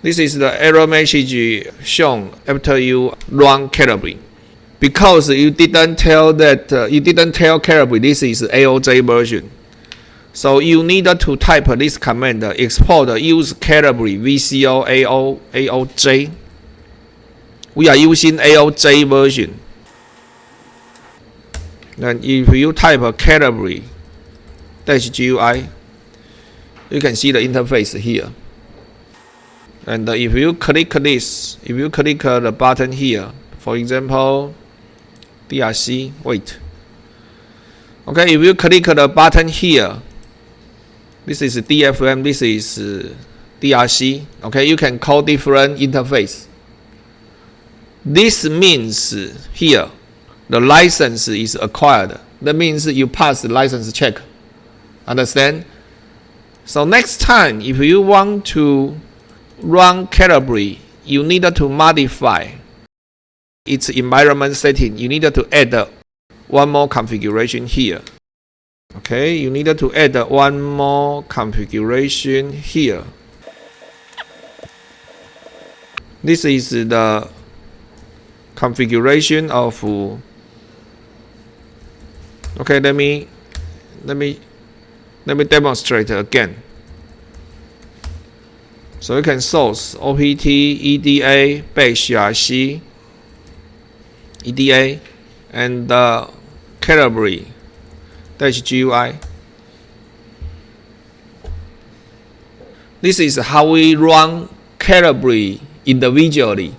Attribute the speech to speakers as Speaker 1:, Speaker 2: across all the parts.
Speaker 1: This is the error message shown after you run Calibre. Because you didn't tell Calibre this is AOJ version. So you need to type this command, export use Calibre VCO AOJ. We are using AOJ version. Then if you type Calibre -GUI, you can see the interface here. And if you click this, if you click the button here, for example, DRC, wait. Okay, if you click the button here, this is DFM, this is DRC. Okay, you can call different interface. This means here, the license is acquired. That means you pass the license check. Understand? So next time, if you want to run Calibre, you need to modify its environment setting. You need to add one more configuration here. Okay, you need to add one more configuration here. This is the configuration of. Okay, let me demonstrate again. So you can source opt eda -rc eda and Calibre -GUI. This is how we run Calibre individually.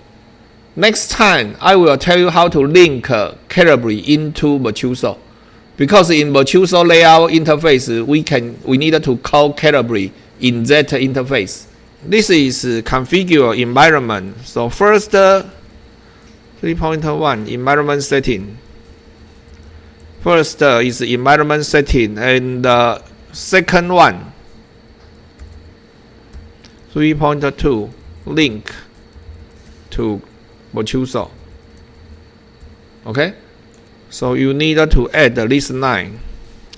Speaker 1: Next time, I will tell you how to link Calibre into Virtuoso. Because in Virtuoso layout interface, we need to call Calibre in that interface. This is configure environment. So first, 3.1 environment setting. First is environment setting, and the second one, 3.2 link to Virtuoso. Okay, so you need to add this line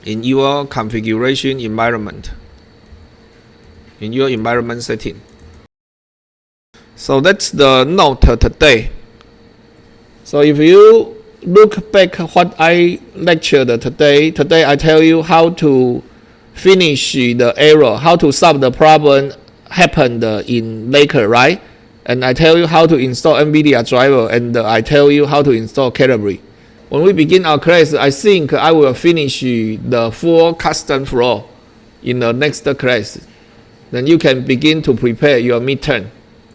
Speaker 1: in your configuration environment, in your environment setting. So that's the note today. So if you look back what I lectured today I tell you how to finish the error, how to solve the problem happened in Laker, right? And I tell you how to install NVIDIA driver, and I tell you how to install Calibre. When we begin our class, I think I will finish the full custom flow in the next class. Then you can begin to prepare your midterm.